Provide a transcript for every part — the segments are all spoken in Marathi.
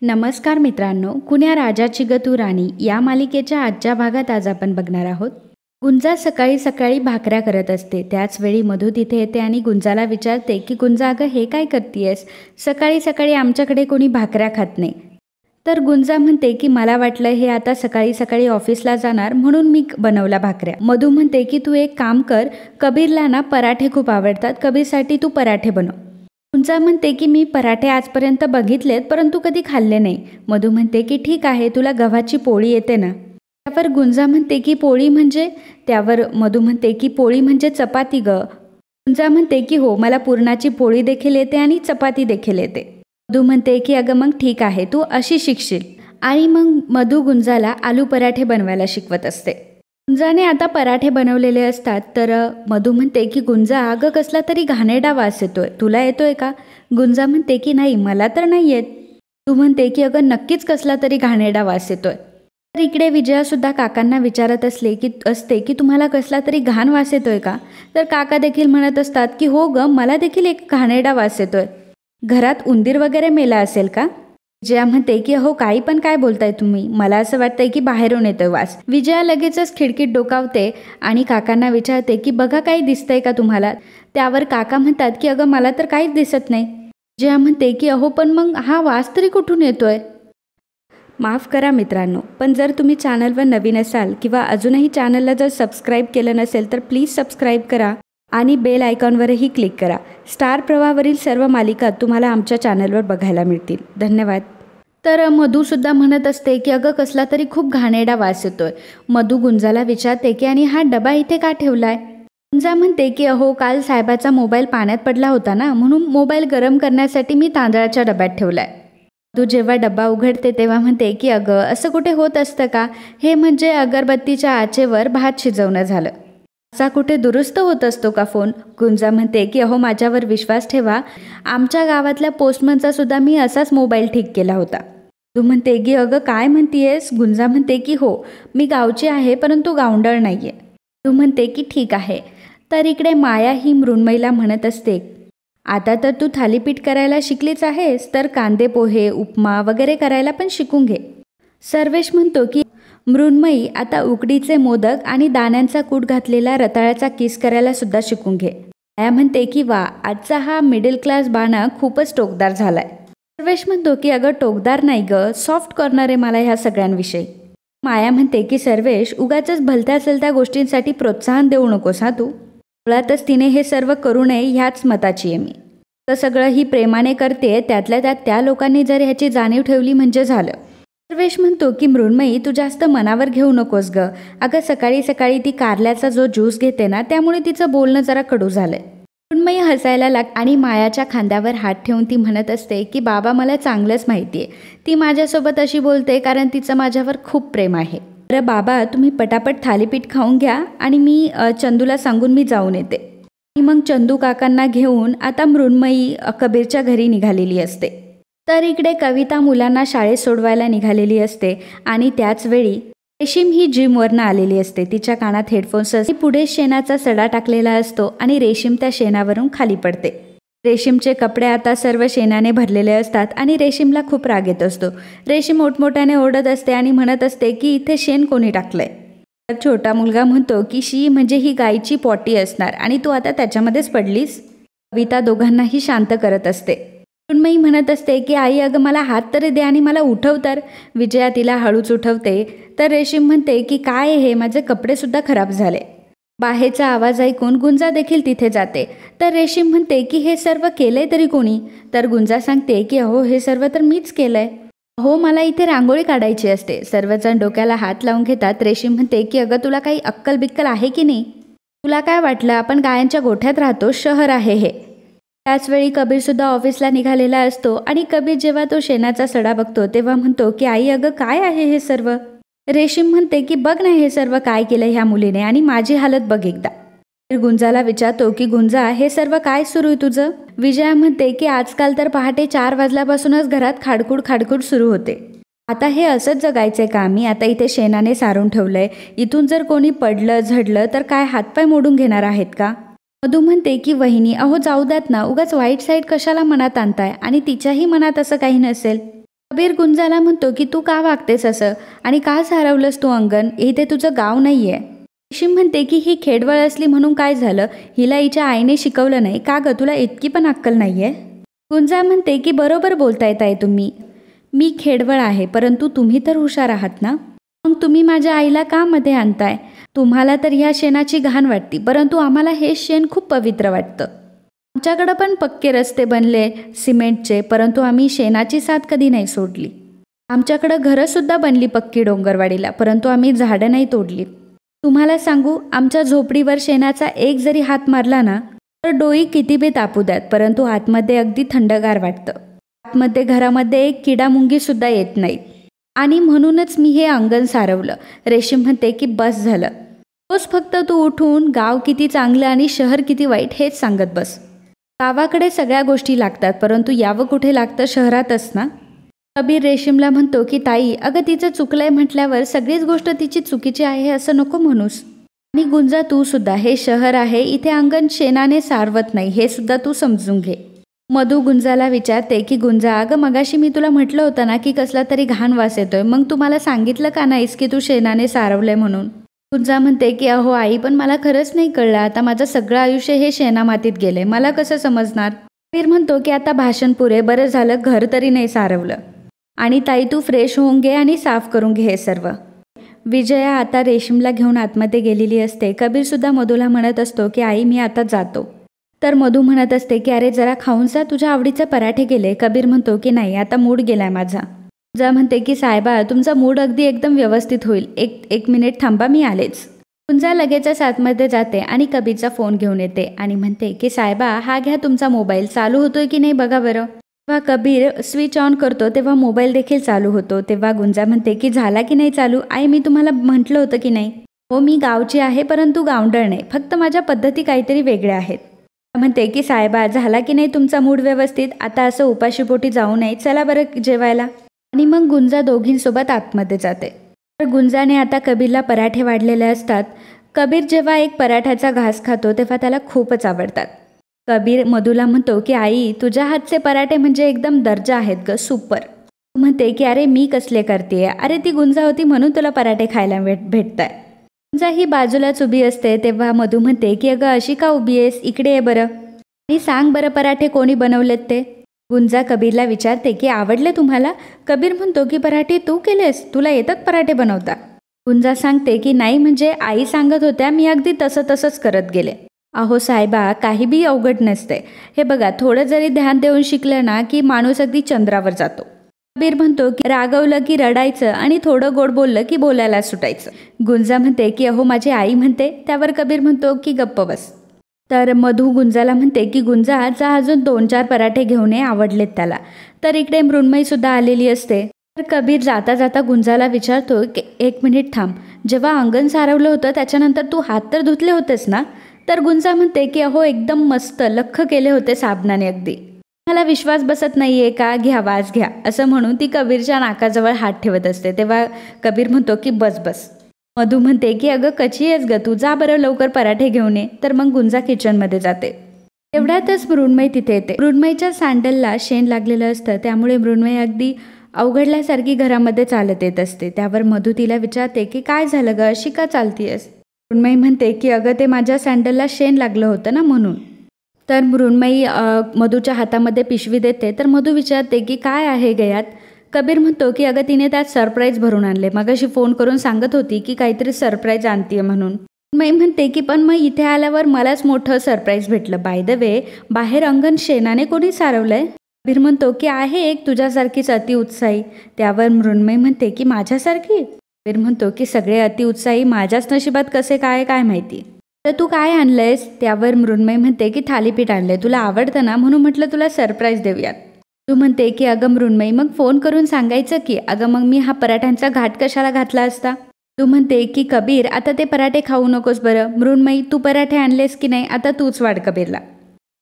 नमस्कार मित्रांनो, कुण्या राजाची ग तू राणी या मालिकेच्या आजच्या भागात आज आपण बघणार आहोत. गुंजा सकाळी सकाळी भाकऱ्या करत असते. त्याच वेळी मधू तिथे येते आणि गुंजाला विचारते की गुंजा अगं हे काय करतीयस? सकाळी सकाळी आमच्याकडे कोणी भाकऱ्या खात नाही. तर गुंजा म्हणते की मला वाटलं हे आता सकाळी सकाळी ऑफिसला जाणार म्हणून मी बनवला भाकऱ्या. मधू म्हणते की तू एक काम कर, कबीरला ना पराठे खूप आवडतात, कबीरसाठी तू पराठे बनव. गुंजा म्हणते की मी पराठे आजपर्यंत बघितलेत परंतु कधी खाल्ले नाही. मधू म्हणते की ठीक आहे, तुला गव्हाची पोळी येते ना? त्यावर गुंजा म्हणते की पोळी म्हणजे? त्यावर मधू म्हणते की पोळी म्हणजे चपाती ग. गुंजा म्हणते की हो, मला पुरणाची पोळी देखील येते आणि चपाती देखील येते. मधू म्हणते की अगं मग ठीक आहे, तू अशी शिकशील. आणि मग मधू गुंजाला आलू पराठे बनवायला शिकवत असते. गुंजाने आता पराठे बनवलेले असतात तर मधू म्हणते की गुंजा अगं कसला तरी घाणेरडा वास येतोय, तुला येतोय का? गुंजा म्हणते की नाही, मला तर नाही येत. तू म्हणते की अगं नक्कीच कसला तरी घाणेरडा वास येतोय. तर इकडे विजया सुद्धा काकांना विचारत असते की तुम्हाला कसला तरी घाण वास येतोय का? तर काका देखील म्हणत असतात की हो ग, मला देखील एक घाणेरडा वास येतोय. घरात उंदीर वगैरे मेला असेल का? विजया म्हणते की हो, काही पण काय बोलताय तुम्ही, मला असं वाटतंय की बाहेरून येतोय वास. विजया लगेचच खिडकीत डोकावते आणि काकांना विचारते की बघा काही दिसतंय का तुम्हाला? त्यावर काका म्हणतात की अगं मला तर काहीच दिसत नाही. विजया म्हणते की अहो पण मग हा वास तरी कुठून येतोय? माफ करा मित्रांनो, पण जर तुम्ही चॅनलवर नवीन असाल किंवा अजूनही चॅनलला जर सबस्क्राईब केलं नसेल तर प्लीज सबस्क्राईब करा आणि बेल आयकॉनवरही क्लिक करा. स्टार प्रवाहावरील सर्व मालिका तुम्हाला आमच्या चॅनलवर बघायला मिळतील. धन्यवाद. तर मधूसुद्धा म्हणत असते की अगं कसला तरी खूप घाणेरडा वास येतोय. मधू गुंजाला विचारते की आणि हा डबा इथे का ठेवलाय? गुंजा म्हणते की अहो काल साहेबाचा मोबाईल पाण्यात पडला होता ना, म्हणून मोबाईल गरम करण्यासाठी मी तांदळाच्या डब्यात ठेवलाय. मधू जेव्हा डब्बा उघडते तेव्हा म्हणते की अगं असं कुठे होत असतं का? हे म्हणजे अगरबत्तीच्या आचेवर भात शिजवणं झालं. असा कुठे दुरुस्त होत असतो का फोन? गुंजा म्हणते की अहो माझ्यावर विश्वास ठेवा, आमच्या गावातल्या पोस्टमनचा सुद्धा मी असाच मोबाईल ठीक केला होता. तू म्हणते की अगं काय म्हणतीयेस? गुंजा म्हणते की हो, मी गावची आहे परंतु गावंढळ नाहीये. तू म्हणते की ठीक आहे. तर इकडे माया ही मृण्मयीला म्हणत असते आता तर तू थालीपीठ करायला शिकलीच आहेस तर कांदे पोहे, उपमा वगैरे करायला पण शिकून घे. सर्वेश म्हणतो की मृण्मयी आता उकडीचे मोदक आणि दाण्यांचा कूट घातलेला रताळ्याचा किस करायला सुद्धा शिकून घे. माया म्हणते की वा, आजचा हा मिडल क्लास बाणा खूपच टोकदार झालाय. सर्वेश म्हणतो की अगं टोकदार नाही ग, सॉफ्ट कॉर्नर आहे मला ह्या सगळ्यांविषयी. माया म्हणते की सर्वेश, उगाचच भलत्या चलत्या गोष्टींसाठी प्रोत्साहन देऊ नकोस हा तू. मुळातच तिने हे सर्व करू नये ह्याच मताची आहे मी. तर सगळं ही प्रेमाने करते, त्यातल्या त्यात त्या लोकांनी जर ह्याची जाणीव ठेवली म्हणजे झालं. सर्वेश म्हणतो की मृण्मयी तू जास्त मनावर घेऊ नकोस ग. अगं सकाळी सकाळी ती कारल्याचा जो ज्यूस घेते ना त्यामुळे तिचं बोलणं जरा कडू झालंय. मृण्मयी हसायला लागते आणि मायाच्या खांद्यावर हात ठेवून ती म्हणत असते की बाबा मला चांगलंच माहितीये, ती माझ्यासोबत अशी बोलते कारण तिचं माझ्यावर खूप प्रेम आहे. बरं बाबा, तुम्ही पटापट थालीपीठ खाऊन घ्या आणि मी चंदूला सांगून मी जाऊन येते. आणि मग चंदू काकांना घेऊन आता मृण्मयी कबीरच्या घरी निघालेली असते. तर इकडे कविता मुलांना शाळेत सोडवायला निघालेली असते आणि त्याच वेळी रेशीम ही जिमवरनं आलेली असते. तिच्या कानात हेडफोन्स असते. पुढे शेणाचा सडा टाकलेला असतो आणि रेशीम त्या शेणावरून खाली पडते. रेशीमचे कपडे आता सर्व शेणाने भरलेले असतात आणि रेशीमला खूप राग येत असतो. रेशीम मोठमोठ्याने ओरडत असते आणि म्हणत असते की इथे शेण कोणी टाकलंय? तर छोटा मुलगा म्हणतो की शी म्हणजे ही गायची पॉटी असणार आणि तू आता त्याच्यामध्येच पडलीस. कविता दोघांनाही शांत करत असते. मृण्मयी म्हणत असते की आई अगं मला हात तरी दे आणि मला उठव तर. विजया तिला हळूच उठवते. तर रेशीम म्हणते की काय हे, माझे कपडे सुद्धा खराब झाले. बाहेरचा आवाज ऐकून गुंजा देखील तिथे जाते. तर रेशीम म्हणते की हे सर्व केलंय तरी कोणी? तर गुंजा सांगते की अहो हे सर्व तर मीच केलंय. हो, मला इथे रांगोळी काढायची असते. सर्वजण डोक्याला हात लावून घेतात. रेशीम म्हणते की अगं तुला काही अक्कल बिक्कल आहे की नाही? तुला काय वाटलं आपण गायांच्या गोठ्यात राहतो? शहर आहे हे. त्याचवेळी कबीर सुद्धा ऑफिसला निघालेला असतो आणि कबीर जेव्हा तो शेणाचा सडा बघतो तेव्हा म्हणतो की आई अगं काय आहे हे सर्व? रेशीम म्हणते की बघ ना हे सर्व काय केलं ह्या मुलीने आणि माझी हालत बघ एकदा. गुंजाला विचारतो की गुंजा हे सर्व काय सुरू आहे तुझं? विजया म्हणते की आजकाल तर पहाटे 4 वाजल्यापासूनच घरात खाडखुड खाडखुड सुरू होते. आता हे असंच जगायचंय का आम्ही? आता इथे शेणाने सारून ठेवलंय, इथून जर कोणी पडलं झडलं तर काय हातपाय मोडून घेणार आहेत का? मधू म्हणते की वहिनी अहो जाऊ द्यात ना, उगाच वाईट साईड कशाला मनात आणताय आणि तिच्याही मनात असं काही नसेल. कबीर गुंजाला म्हणतो की तू का वागतेस असं आणि का हरवलंस तू अंगण, इथे तुझं गाव नाहीये. रेशीम म्हणते की ही खेडवळ असली म्हणून काय झालं, हिला हिच्या आईने शिकवलं नाही का ग, तुला इतकी पण अक्कल नाहीये. गुंजा म्हणते की बरोबर बोलतायत ताई तुम्ही, मी खेडवळ आहे परंतु तुम्ही तर हुशार आहात ना, मग तुम्ही माझ्या आईला का मध्ये आणताय. तुम्हाला तर ह्या शेणाची घाण वाटते परंतु आम्हाला हे शेण खूप पवित्र वाटतं. आमच्याकडं पण पक्के रस्ते बनले सिमेंटचे, परंतु आम्ही शेणाची साथ कधी नाही सोडली. आमच्याकडं घरंसुद्धा बनली पक्की डोंगरवाडीला, परंतु आम्ही झाडं नाही तोडली. तुम्हाला सांगू, आमच्या झोपडीवर शेणाचा एक जरी हात मारला ना तर डोई किती बी तापू द्यात, परंतु आतमध्ये अगदी थंडगार वाटतं. आतमध्ये घरामध्ये एक किडामुंगीसुद्धा येत नाही. आणि म्हणूनच मी हे अंगण सारवलं. रेशीम म्हणते की बस झालं, रोज फक्त तू उठून गाव किती चांगलं आणि शहर किती वाईट हेच सांगत बस. गावाकडे सगळ्या गोष्टी लागतात परंतु यावं कुठे लागतं, शहरातच ना. कबीर रेशीमला म्हणतो की ताई, अगं तिचं चुकलंय म्हटल्यावर सगळीच गोष्ट तिची चुकीची आहे असं नको म्हणूस. आणि गुंजा तू सुद्धा, हे शहर आहे, इथे अंगण शेणाने सारवत नाही हे सुद्धा तू समजून घे. मधू गुंजाला विचारते की गुंजा, अगं मगाशी मी तुला म्हटलं होतं ना की कसला तरी घाण वास येतोय, मग तू मला सांगितलं का नाहीस की तू शेणाने सारवलंय म्हणून. गुंजा म्हणते की अहो आई, पण मला खरंच नाही कळलं, आता माझं सगळं आयुष्य हे शेणामातीत गेले, मला कसं समजणार. कबीर म्हणतो की आता भाषण पुरे, बरं झालं घर तरी नाही सारवलं. आणि ताई तू फ्रेश होऊन घे आणि साफ करून घे हे सर्व. विजया आता रेशीमला घेऊन आतमध्ये गेलेली असते. कबीर सुद्धा मधूला म्हणत असतो की आई मी आता जातो. तर मधू म्हणत असते की अरे जरा खाऊन जा, तुझ्या आवडीचे पराठे गेले. कबीर म्हणतो की नाही आता मूड गेलाय माझा. गुंजा म्हणते की साहेबा तुमचा मूड अगदी एकदम व्यवस्थित होईल, एक मिनिट थांबा मी आलेच. गुंजा लगेचच आतमध्ये जाते आणि कबीरचा फोन घेऊन येते आणि म्हणते की साहेबा हा घ्या तुमचा मोबाईल, चालू होतोय की नाही बघा बरं. तेव्हा कबीर स्विच ऑन करतो तेव्हा मोबाईल देखील चालू होतो. तेव्हा गुंजा म्हणते की झाला की नाही चालू, आई मी तुम्हाला म्हटलं होतं की नाही. हो मी गावची आहे परंतु गावंढळ नाही, फक्त माझ्या पद्धती काहीतरी वेगळ्या आहेत. म्हणते की साहेबा झाला की नाही तुमचा मूड व्यवस्थित, आता असं उपाशीपोटी जाऊ नये, चला बरं जेवायला. आणि मग गुंजा दोघींसोबत आतमध्ये जाते. तर गुंजाने आता कबीरला पराठे वाढलेले असतात. कबीर जेव्हा एक पराठ्याचा घास खातो तेव्हा त्याला खूपच आवडतात. कबीर मधूला म्हणतो की आई तुझ्या हातचे पराठे म्हणजे एकदम दर्जा आहेत ग, सुपर. म्हणते की अरे मी कसले करते, अरे ती गुंजा होती म्हणून तुला पराठे खायला भेटताय. गुंजा ही बाजूलाच उभी असते. तेव्हा मधू म्हणते की अगं अशी का उभी आहेस, इकडे ये बरं आणि सांग बरं पराठे कोणी बनवलेत ते. गुंजा कबीरला विचारते की आवडले तुम्हाला. कबीर म्हणतो की पराठे तू केलेस, तुला येतात पराठे बनवता. गुंजा सांगते की नाही म्हणजे आई सांगत होत्या, मी अगदी तसंच करत गेले. अहो साहेबा काही बी अवघड नसते, हे बघा थोडं जरी ध्यान देऊन शिकलं ना की माणूस अगदी चंद्रावर जातो. कबीर म्हणतो की रागवलं की रडायचं आणि थोडं गोड बोललं की बोलायला सुटायचं. गुंजा म्हणते की अहो माझी आई म्हणते. त्यावर कबीर म्हणतो की गप्प बस. तर मधू गुंजाला म्हणते की गुंजा जा अजून 2-4 पराठे घेऊन ये, आवडलेत त्याला. तर इकडे मृण्मयी सुद्धा आलेली असते. तर कबीर जाता जाता गुंजाला विचारतो की 1 मिनिट थांब, जेव्हा अंगण सारवलं होतं त्याच्यानंतर तू हात तर धुतले होतेस ना. तर गुंजा म्हणते की अहो एकदम मस्त लख्ख केले होते साबणाने अगदी. मला विश्वास बसत नाहीये का, घ्या वास घ्या असं म्हणून ती कबीरच्या नाकाजवळ हात ठेवत असते. तेव्हा कबीर म्हणतो की बस बस. मधू म्हणते की अगं कशी आहेस ग तू, जा बरं लवकर पराठे घेऊन ये. तर मग गुंजा किचनमध्ये जाते. तेवढ्यातच मृण्मयी तिथे येते. मृण्मयीच्या सँडलला शेण लागलेलं असतं, त्यामुळे मृण्मयी अगदी अवघडल्यासारखी घरामध्ये चालत येत असते. त्यावर मधू तिला विचारते की काय झालं ग, अशी का चालतीयस. मृण्मयी म्हणते की अगं ते माझ्या सँडलला शेण लागलं होतं ना म्हणून. तर मृण्मयी मधूच्या हातामध्ये पिशवी देते. तर मधू विचारते की काय आहे ग यात. कबीर म्हणतो की अगं तिने त्यात सरप्राईज भरून आणले, मगाशी फोन करून सांगत होती की काहीतरी सरप्राईज आणतीये म्हणून. मृण्मयी म्हणते की पण मग इथे आल्यावर मलाच मोठं सरप्राईज भेटलं. बाय द वे बाहेर अंगण शेणाने कोणी सारवलंय. कबीर म्हणतो की आहे एक तुझ्यासारखीच अतिउत्साही. त्यावर मृण्मयी म्हणते की माझ्यासारखी. कबीर म्हणतो की सगळे अतिउत्साही माझ्याच नशिबात कसे काय माहिती. तर तू काय आणलंयस. त्यावर मृण्मयी म्हणते की थालीपीठ आणलंय, तुला आवडतं ना म्हणून म्हटलं तुला सरप्राईज देऊयात. तू म्हणते की अगं मृण्मयी मग फोन करून सांगायचं की अगं मग मी हा पराठ्यांचा घाट कशाला घातला असता. तू म्हणते की कबीर आता ते पराठे खाऊ नकोस बरं. मृण्मयी तू पराठे आणलेस की नाही, आता तूच वाढ कबीरला.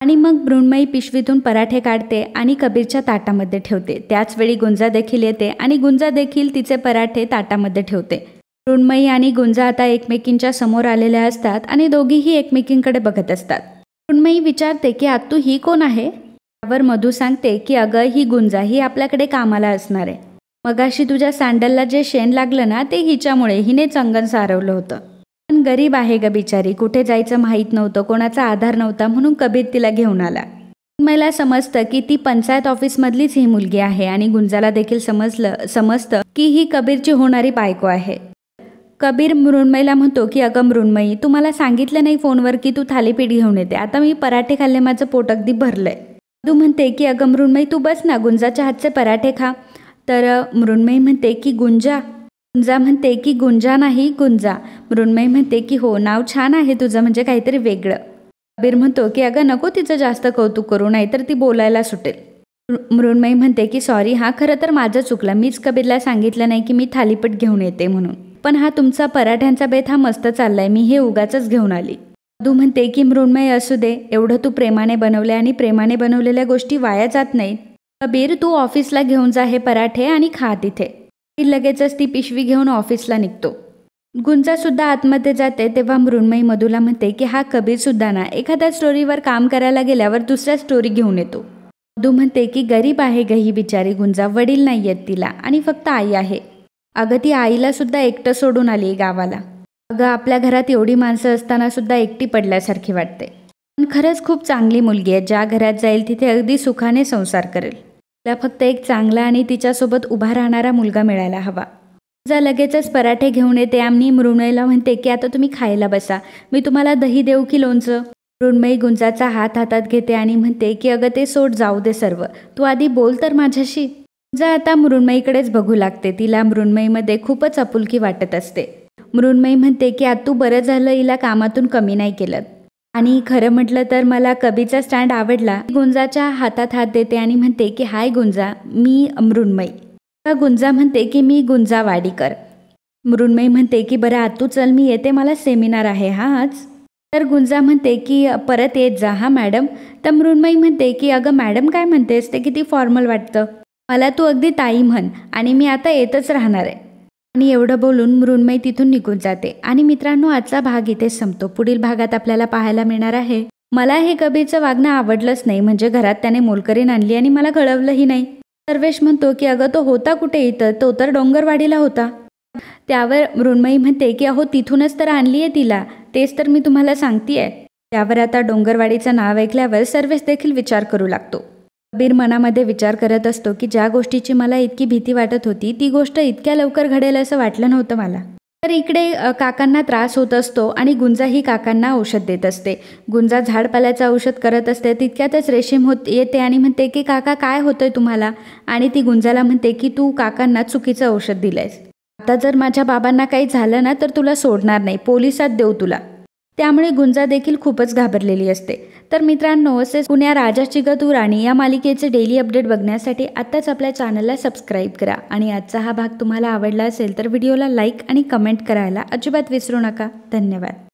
आणि मग मृण्मयी पिशवीतून पराठे काढते आणि कबीरच्या ताटामध्ये ठेवते. त्याच वेळी गुंजा देखील येते आणि गुंजा देखील तिचे पराठे ताटामध्ये ठेवते. मृण्मयी आणि गुंजा आता एकमेकींच्या समोर आलेल्या असतात आणि दोघीही एकमेकींकडे बघत असतात. मृण्मयी विचारते की आत्तू ही कोण आहे. वर मधू सांगते की अगं ही गुंजा ही आपल्याकडे कामाला असणार आहे. मगाशी तुझ्या सँडलला जे शेण लागलं ना ते हिच्यामुळे, हिनेच अंगण सारवलं होतं. पण गरीब आहे ग बिचारी, कुठे जायचं माहीत नव्हतं, कोणाचा आधार नव्हता, म्हणून कबीर तिला घेऊन आला. मला समजतं की ती पंचायत ऑफिसमधलीच ही मुलगी आहे आणि गुंजाला देखील समजतं की ही कबीरची होणारी बायको आहे. कबीर मृण्मयीला म्हणतो की अगं मृण्मयी, तू मला सांगितलं नाही फोनवर की तू थालीपीठ घेऊन येते. आता मी पराठे खाल्ले, माझं पोट अगदी भरलंय. तू म्हणते की अगं मृण्मयी तू बस ना, गुंजाच्या हातचे पराठे खा. तर मृण्मयी म्हणते की गुंजा. गुंजा म्हणते की गुंजा नाही गुंजा. मृण्मयी म्हणते की हो, नाव छान आहे तुझं, म्हणजे काहीतरी वेगळं. कबीर म्हणतो की अगं नको तिचं जास्त कौतुक करू, नाही तर ती बोलायला सुटेल. मृण्मयी म्हणते की सॉरी हां, खरं तर माझं चुकलं, मीच कबीरला सांगितलं नाही की मी थालीपीठ घेऊन येते म्हणून. पण हा तुमचा पराठ्यांचा बेत हा मस्त चाललाय, मी हे उगाचच घेऊन आली. मधू म्हणते की मृण्मयी असू दे, एवढं तू प्रेमाने बनवले आणि प्रेमाने बनवलेल्या गोष्टी वाया जात नाहीत. कबीर तू ऑफिसला घेऊन जा हे पराठे आणि खा तिथे. लगेचच ती पिशवी घेऊन ऑफिसला निघतो. गुंजा सुद्धा आतमध्ये जाते तेव्हा मृण्मयी मधूला म्हणते की हा कबीर सुद्धा ना एखाद्या स्टोरीवर काम करायला गेल्यावर दुसऱ्या स्टोरी घेऊन येतो. मधू म्हणते की गरीब आहे ग ही बिचारी गुंजा, वडील नाही आहेत तिला आणि फक्त आई आहे. अगं ती आईला सुद्धा एकटं सोडून आली गावाला. अगं आपल्या घरात एवढी माणसं असताना सुद्धा एकटी पडल्यासारखी वाटते. पण खरंच खूप चांगली मुलगी आहे, ज्या घरात जाईल तिथे अगदी सुखाने संसार करेल. तिला फक्त एक चांगला आणि तिच्यासोबत उभा राहणारा मुलगा मिळायला हवा. गुंजा लगेचच पराठे घेऊन येते आणि मृण्मयीला म्हणते की आता तुम्ही खायला बसा, मी तुम्हाला दही देऊ की लोणचं. मृण्मयी गुंजाचा हात हातात घेते आणि म्हणते की अगं ते सोड, जाऊ दे सर्व, तू आधी बोल तर माझ्याशी. गुंजा आता मृण्मयीकडेच बघू लागते. तिला मृण्मयीमध्ये खूपच आपुलकी वाटत असते. मृण्मयी म्हणते की आता तू बरं झालं हिला कामातून कमी नाही केलं. आणि खरं म्हटलं तर मला कबीरचा स्टँड आवडला. गुंजाच्या हातात हात देते आणि म्हणते की हाय गुंजा, मी मृण्मयी. गुंजा म्हणते की मी गुंजा वाडीकर. मृण्मयी म्हणते की बरं आतू चल, मी येते, मला सेमिनार आहे हा आज. तर गुंजा म्हणते की परत येत जा हा मॅडम. तर मृण्मयी म्हणते की अगं मॅडम काय म्हणतेस, ते किती फॉर्मल वाटतं, मला तू अगदी ताई म्हण, आणि मी आता येतच राहणार आहे. आणि एवढं बोलून मृण्मयी तिथून निघून जाते. आणि मित्रांनो, आजचा भाग इथेच संपतो. पुढील भागात आपल्याला पाहायला मिळणार आहे मला हे कबीरचं वागणं आवडलंच नाही, म्हणजे घरात त्याने मोलकरीण आणली आणि मला कळवलंही नाही. सर्वेश म्हणतो की अगं तो होता कुठे इथं, तो तर डोंगरवाडीला होता. त्यावर मृण्मयी म्हणते की अहो तिथूनच तर आणली आहे तिला, तेच तर मी तुम्हाला सांगतेय. त्यावर आता डोंगरवाडीचं नाव ऐकल्यावर सर्वेश देखील विचार करू लागतो. कबीर मनामध्ये विचार करत असतो की ज्या गोष्टीची मला इतकी भीती वाटत होती ती गोष्ट इतक्या लवकर घडेल असं वाटलं नव्हतं मला. तर इकडे काकांना त्रास होत असतो आणि गुंजा ही काकांना औषध देत असते. गुंजा झाडपाल्याचं औषध करत असते. तितक्यातच रेशीम येते आणि म्हणते की काका काय होतंय तुम्हाला. आणि ती गुंजाला म्हणते की तू काकांना चुकीचं औषध दिलंयस, आता जर माझ्या बाबांना काही झालं ना तर तुला सोडणार नाही, पोलिसात देऊ तुला. त्यामुळे गुंजा देखील खूपच घाबरलेली असते. तर मित्रांनो, असेच कुण्या राजाची ग तू राणी या मालिकेचे डेली अपडेट बघण्यासाठी आत्ताच आपल्या चॅनलला सबस्क्राईब करा. आणि आजचा हा भाग तुम्हाला आवडला असेल तर व्हिडिओला लाईक आणि कमेंट करायला अजिबात विसरू नका. धन्यवाद.